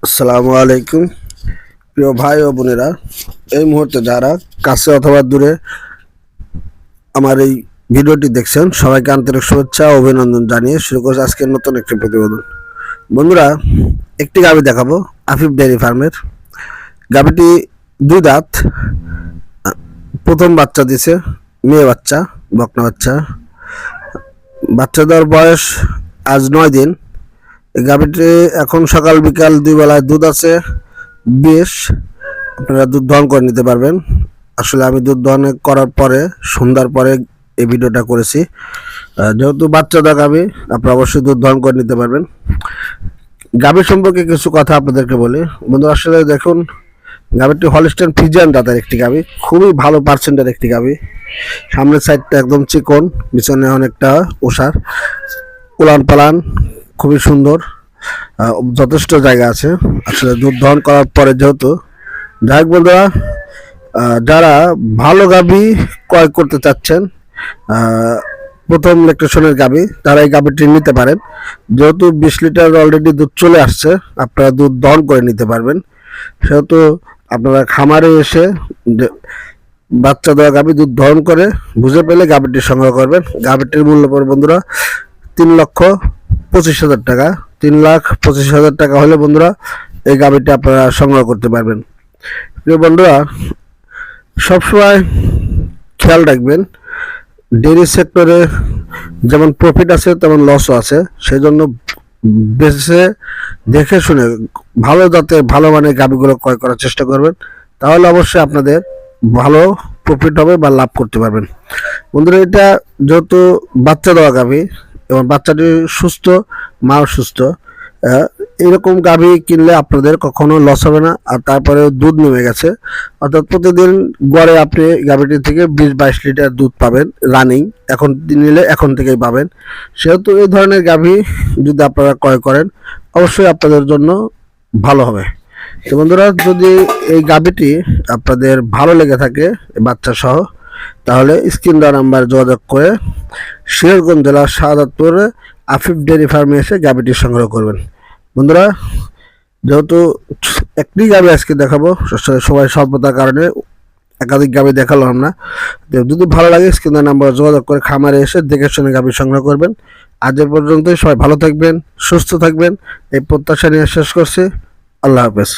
আসসালামু আলাইকুম প্রিয় ভাই ও বোনেরা, এই মুহূর্তে যারা কাছে অথবা দূরে আমার এই ভিডিওটি দেখছেন সবাইকে আন্তরিক শুভেচ্ছা ও অভিনন্দন জানিয়ে শুরু করছি আজকের নতুন একটি প্রতিবেদন। বন্ধুরা, একটি গাভী দেখাবো আফিফ ডেয়ারি ফার্মের। গাভীটি দুই দাঁত, প্রথম বাচ্চা দিছে, মেয়ে বাচ্চা, বকনা বাচ্চা। বাচ্চা দেওয়ার বয়স আজ 9 দিন। এই গাভীটি এখন সকাল বিকাল দুই বেলায় দুধ আছে বেশ। আপনারা দুধ দহন করে নিতে পারবেন। আসলে আমি দুধ দহন করার পরে সন্ধ্যার পরে এই ভিডিওটা করেছি। যেহেতু বাচ্চা দেওয়া গাভী, আপনারা অবশ্যই দুধ দহন করে নিতে পারবেন। গাভী সম্পর্কে কিছু কথা আপনাদেরকে বলি। বন্ধু, আসলে দেখুন, গাভীটি হলস্টাইন ফ্রিজিয়ান জাতের একটি গাভী, খুবই ভালো পার্সেন্টের একটি গাভী। সামনের সাইডটা একদম চিকন, পিছনে অনেকটা ওষার, উলান পালান খুবই সুন্দর, যথেষ্ট জায়গা আছে। আসলে দুধ দহন করার পরে যেহেতু, যাই হোক বন্ধুরা, যারা ভালো গাভী ক্রয় করতে চাচ্ছেন, প্রথম ল্যাকটেশনের গাভী, তারা এই গাভীটি নিতে পারেন। যেহেতু 20 লিটার অলরেডি দুধ চলে আসছে, আপনারা দুধ দহন করে নিতে পারবেন। সেহেতু আপনারা খামারে এসে বাচ্চা দেওয়া গাভী দুধ দহন করে বুঝে পেলে গাভীটি সংগ্রহ করবেন। গাভীটির মূল্য পড়ে বন্ধুরা 3,25,000 টাকা। 3,25,000 টাকা হলে বন্ধুরা এই গাভীটি আপনারা সংগ্রহ করতে পারবেন। প্রিয় বন্ধুরা, সবসময় খেয়াল রাখবেন, ডেইরি সেক্টরে যেমন প্রফিট আছে তেমন লসও আছে। সেই জন্য বেছে দেখে শুনে ভালো জাতের ভালো মানের গাভীগুলো ক্রয় করার চেষ্টা করবেন। তাহলে অবশ্যই আপনাদের ভালো প্রফিট হবে বা লাভ করতে পারবেন। বন্ধুরা, এটা যেহেতু বাচ্চা দেওয়া গাভী এবং বাচ্চাটি সুস্থ, মাও সুস্থ, এরকম গাভী কিনলে আপনাদের কখনো লস হবে না। আর তারপরে দুধ নেমে গেছে, অর্থাৎ প্রতিদিন গড়ে আপনি গাভীটি থেকে 20-22 লিটার দুধ পাবেন রানিং। এখন নিলে এখন থেকেই পাবেন। সেহেতু এই ধরনের গাভী যদি আপনারা ক্রয় করেন, অবশ্যই আপনাদের জন্য ভালো হবে। তো বন্ধুরা, যদি এই গাভীটি আপনাদের ভালো লেগে থাকে বাচ্চা সহ, তাহলে স্ক্রিন দেওয়া নাম্বার যোগাযোগ করে সিরাজগঞ্জ জেলার শাহাদাতপুরে আফিফ ডেয়ারি ফার্মে এসে গাভীটি সংগ্রহ করবেন। বন্ধুরা, যেহেতু একটি গাভী আজকে দেখাবো, সবাই স্বল্পতার কারণে একাধিক গাভী দেখালাম না। যদি ভালো লাগে স্ক্রিন দেওয়া নাম্বার যোগাযোগ করে খামারে এসে দেখে শুনে গাভী সংগ্রহ করবেন। আজ এ পর্যন্তই। সবাই ভালো থাকবেন, সুস্থ থাকবেন, এই প্রত্যাশা নিয়ে শেষ করছি। আল্লাহ হাফেজ।